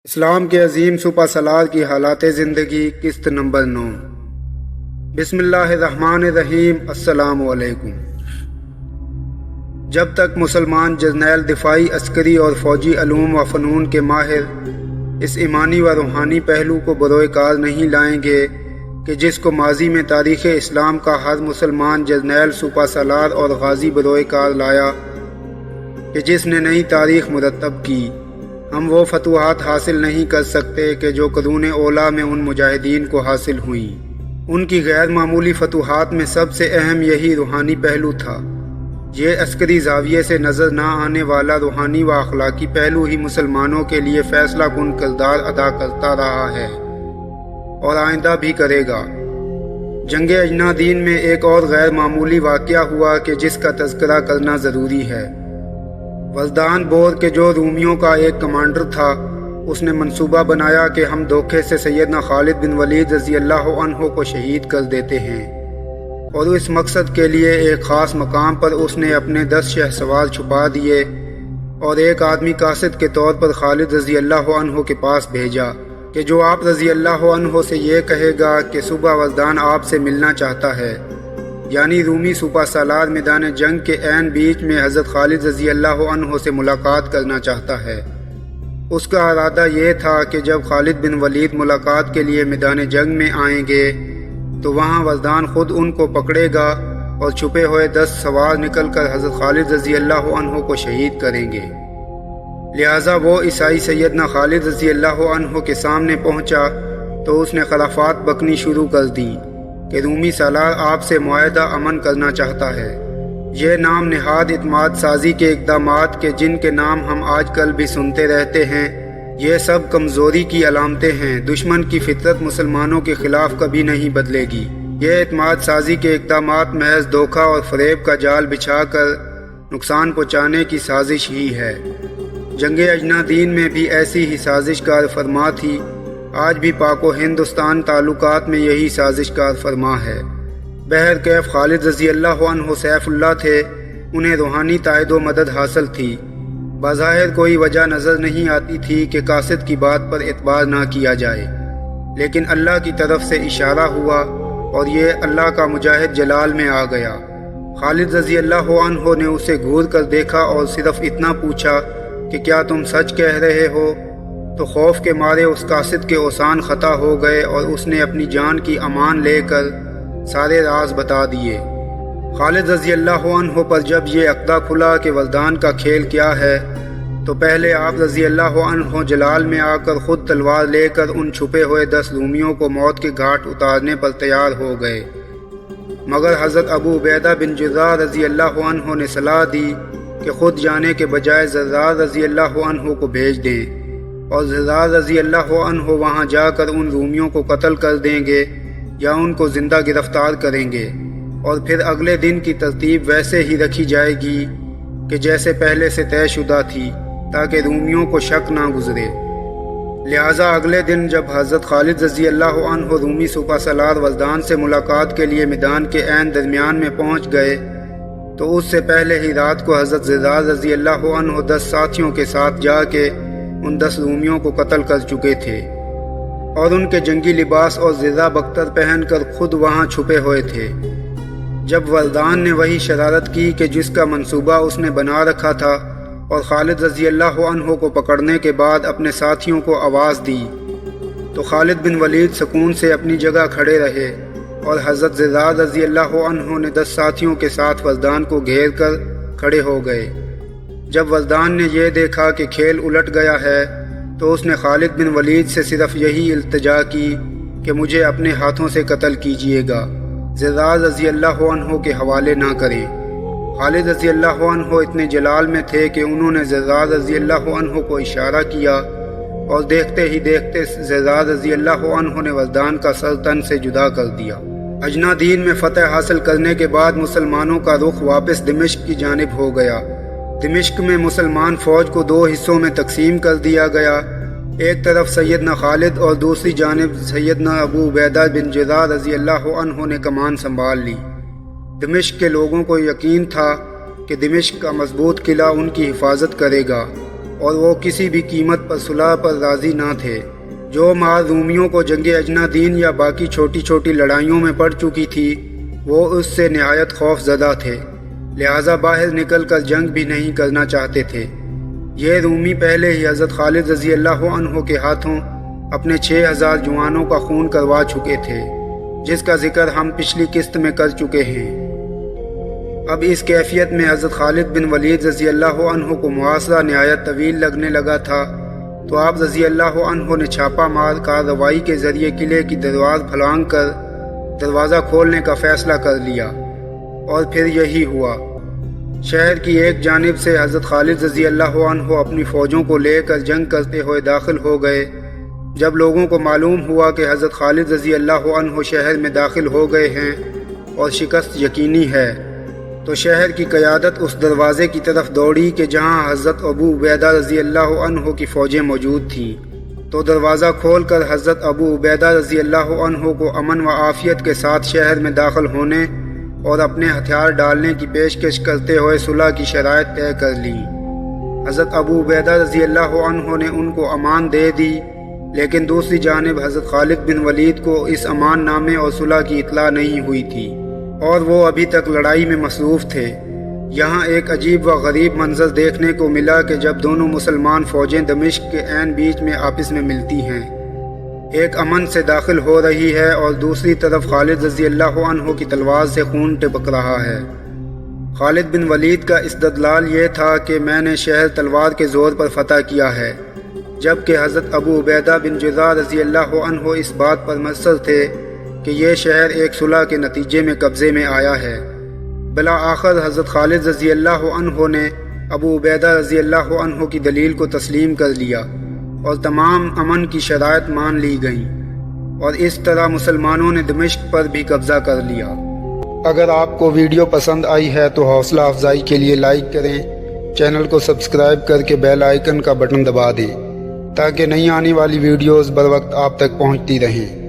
اسلام کے عظیم سپہ سالار کی حالات زندگی قسط نمبر 9۔ بسم اللہ الرحمن الرحیم۔ السلام علیکم۔ جب تک مسلمان جرنیل دفاعی عسکری اور فوجی علوم و فنون کے ماہر اس ایمانی و روحانی پہلو کو بروئے کار نہیں لائیں گے کہ جس کو ماضی میں تاریخ اسلام کا ہر مسلمان جرنیل سپہ سالار اور غازی بروئے کار لایا، کہ جس نے نئی تاریخ مرتب کی، ہم وہ فتوحات حاصل نہیں کر سکتے کہ جو قرون اولیٰ میں ان مجاہدین کو حاصل ہوئیں۔ ان کی غیر معمولی فتوحات میں سب سے اہم یہی روحانی پہلو تھا۔ یہ عسکری زاویے سے نظر نہ آنے والا روحانی و اخلاقی پہلو ہی مسلمانوں کے لیے فیصلہ کن کردار ادا کرتا رہا ہے اور آئندہ بھی کرے گا۔ جنگ اجنادین میں ایک اور غیر معمولی واقعہ ہوا کہ جس کا تذکرہ کرنا ضروری ہے۔ وزدان بور کے جو رومیوں کا ایک کمانڈر تھا، اس نے منصوبہ بنایا کہ ہم دھوکے سے سیدنا خالد بن ولید رضی اللہ عنہ کو شہید کر دیتے ہیں، اور اس مقصد کے لیے ایک خاص مقام پر اس نے اپنے 10 شہسوار چھپا دیے اور ایک آدمی قاصد کے طور پر خالد رضی اللہ عنہ کے پاس بھیجا کہ جو آپ رضی اللہ عنہ سے یہ کہے گا کہ صبح وزدان آپ سے ملنا چاہتا ہے، یعنی رومی سپہ سالار میدان جنگ کے عین بیچ میں حضرت خالد رضی اللہ عنہ سے ملاقات کرنا چاہتا ہے۔ اس کا ارادہ یہ تھا کہ جب خالد بن ولید ملاقات کے لیے میدان جنگ میں آئیں گے تو وہاں وزدان خود ان کو پکڑے گا اور چھپے ہوئے 10 سوار نکل کر حضرت خالد رضی اللہ عنہ کو شہید کریں گے۔ لہٰذا وہ عیسائی سیدنا خالد رضی اللہ عنہ کے سامنے پہنچا تو اس نے خرافات بکنی شروع کر دیں کہ رومی سالار آپ سے معاہدہ امن کرنا چاہتا ہے۔ یہ نام نہاد اعتماد سازی کے اقدامات کے جن کے نام ہم آج کل بھی سنتے رہتے ہیں، یہ سب کمزوری کی علامتیں ہیں۔ دشمن کی فطرت مسلمانوں کے خلاف کبھی نہیں بدلے گی۔ یہ اعتماد سازی کے اقدامات محض دھوکہ اور فریب کا جال بچھا کر نقصان پہنچانے کی سازش ہی ہے۔ جنگ اجنادین میں بھی ایسی ہی سازش کار فرما تھی۔ آج بھی پاک و ہندوستان تعلقات میں یہی سازش کار فرما ہے۔ بہرکیف خالد رضی اللہ عنہ سیف اللہ تھے، انہیں روحانی تائید و مدد حاصل تھی۔ بظاہر کوئی وجہ نظر نہیں آتی تھی کہ قاصد کی بات پر اعتبار نہ کیا جائے، لیکن اللہ کی طرف سے اشارہ ہوا اور یہ اللہ کا مجاہد جلال میں آ گیا۔ خالد رضی اللہ عنہ نے اسے گھور کر دیکھا اور صرف اتنا پوچھا کہ کیا تم سچ کہہ رہے ہو؟ تو خوف کے مارے اس قاصد کے اوسان خطا ہو گئے اور اس نے اپنی جان کی امان لے کر سارے راز بتا دیے۔ خالد رضی اللہ عنہ پر جب یہ عقدہ کھلا کہ وزدان کا کھیل کیا ہے، تو پہلے آپ رضی اللہ عنہ جلال میں آ کر خود تلوار لے کر ان چھپے ہوئے 10 رومیوں کو موت کے گھاٹ اتارنے پر تیار ہو گئے، مگر حضرت ابو عبیدہ بن جراح رضی اللہ عنہ نے صلاح دی کہ خود جانے کے بجائے زرار رضی اللہ عنہ کو بھیج دیں، اور زرار رضی اللہ عنہ وہاں جا کر ان رومیوں کو قتل کر دیں گے یا ان کو زندہ گرفتار کریں گے، اور پھر اگلے دن کی ترتیب ویسے ہی رکھی جائے گی کہ جیسے پہلے سے طے شدہ تھی، تاکہ رومیوں کو شک نہ گزرے۔ لہٰذا اگلے دن جب حضرت خالد رضی اللہ عنہ رومی سپہ سالار وزدان سے ملاقات کے لیے میدان کے عین درمیان میں پہنچ گئے، تو اس سے پہلے ہی رات کو حضرت زرار رضی اللہ عنہ 10 ساتھیوں کے ساتھ جا کے ان 10 رومیوں کو قتل کر چکے تھے، اور ان کے جنگی لباس اور زرہ بختر پہن کر خود وہاں چھپے ہوئے تھے۔ جب وزدان نے وہی شرارت کی کہ جس کا منصوبہ اس نے بنا رکھا تھا، اور خالد رضی اللہ عنہ کو پکڑنے کے بعد اپنے ساتھیوں کو آواز دی، تو خالد بن ولید سکون سے اپنی جگہ کھڑے رہے، اور حضرت زرار رضی اللہ عنہ نے 10 ساتھیوں کے ساتھ وزدان کو گھیر کر کھڑے ہو گئے۔ جب وزدان نے یہ دیکھا کہ کھیل الٹ گیا ہے، تو اس نے خالد بن ولید سے صرف یہی التجا کی کہ مجھے اپنے ہاتھوں سے قتل کیجیے گا، زرار رضی اللہ عنہ کے حوالے نہ کریں۔ خالد رضی اللہ عنہ اتنے جلال میں تھے کہ انہوں نے زرار رضی اللہ عنہ کو اشارہ کیا، اور دیکھتے ہی دیکھتے زرار رضی اللہ عنہ نے وزدان کا سر تن سے جدا کر دیا۔ اجنادین میں فتح حاصل کرنے کے بعد مسلمانوں کا رخ واپس دمشق کی جانب ہو گیا۔ دمشق میں مسلمان فوج کو 2 حصوں میں تقسیم کر دیا گیا، ایک طرف سیدنا خالد اور دوسری جانب سیدنا ابو عبیدہ بن جراح رضی اللہ عنہ نے کمان سنبھال لی۔ دمشق کے لوگوں کو یقین تھا کہ دمشق کا مضبوط قلعہ ان کی حفاظت کرے گا، اور وہ کسی بھی قیمت پر صلح پر راضی نہ تھے۔ جو مار رومیوں کو جنگ اجنادین یا باقی چھوٹی چھوٹی لڑائیوں میں پڑ چکی تھی وہ اس سے نہایت خوف زدہ تھے، لہٰذا باہر نکل کر جنگ بھی نہیں کرنا چاہتے تھے۔ یہ رومی پہلے ہی حضرت خالد رضی اللہ عنہ کے ہاتھوں اپنے 6000 جوانوں کا خون کروا چکے تھے، جس کا ذکر ہم پچھلی قسط میں کر چکے ہیں۔ اب اس کیفیت میں حضرت خالد بن ولید رضی اللہ عنہ کو محاصرہ نہایت طویل لگنے لگا تھا، تو آپ رضی اللہ عنہ نے چھاپا مار کارروائی کے ذریعے قلعے کی دیوار پھلانگ کر دروازہ کھولنے کا فیصلہ کر لیا، اور پھر یہی ہوا۔ شہر کی ایک جانب سے حضرت خالد رضی اللہ عنہ اپنی فوجوں کو لے کر جنگ کرتے ہوئے داخل ہو گئے۔ جب لوگوں کو معلوم ہوا کہ حضرت خالد رضی اللہ عنہ شہر میں داخل ہو گئے ہیں اور شکست یقینی ہے، تو شہر کی قیادت اس دروازے کی طرف دوڑی کہ جہاں حضرت ابو عبیدہ رضی اللہ عنہ کی فوجیں موجود تھیں، تو دروازہ کھول کر حضرت ابو عبیدہ رضی اللہ عنہ کو امن و عافیت کے ساتھ شہر میں داخل ہونے اور اپنے ہتھیار ڈالنے کی پیشکش کرتے ہوئے صلح کی شرائط طے کر لی۔ حضرت ابو عبیدہ رضی اللہ عنہ نے ان کو امان دے دی، لیکن دوسری جانب حضرت خالد بن ولید کو اس امان نامے اور صلح کی اطلاع نہیں ہوئی تھی، اور وہ ابھی تک لڑائی میں مصروف تھے۔ یہاں ایک عجیب و غریب منظر دیکھنے کو ملا کہ جب دونوں مسلمان فوجیں دمشق کے عین بیچ میں آپس میں ملتی ہیں، ایک امن سے داخل ہو رہی ہے اور دوسری طرف خالد رضی اللہ عنہ کی تلوار سے خون ٹپک رہا ہے۔ خالد بن ولید کا استدلال یہ تھا کہ میں نے شہر تلوار کے زور پر فتح کیا ہے، جبکہ حضرت ابو عبیدہ بن جراح رضی اللہ عنہ اس بات پر مصر تھے کہ یہ شہر ایک صلح کے نتیجے میں قبضے میں آیا ہے۔ بالآخر حضرت خالد رضی اللہ عنہ نے ابو عبیدہ رضی اللہ عنہ کی دلیل کو تسلیم کر لیا اور تمام امن کی شرائط مان لی گئیں، اور اس طرح مسلمانوں نے دمشق پر بھی قبضہ کر لیا۔ اگر آپ کو ویڈیو پسند آئی ہے تو حوصلہ افزائی کے لیے لائک کریں، چینل کو سبسکرائب کر کے بیل آئیکن کا بٹن دبا دیں تاکہ نئی آنے والی ویڈیوز بر وقت آپ تک پہنچتی رہیں۔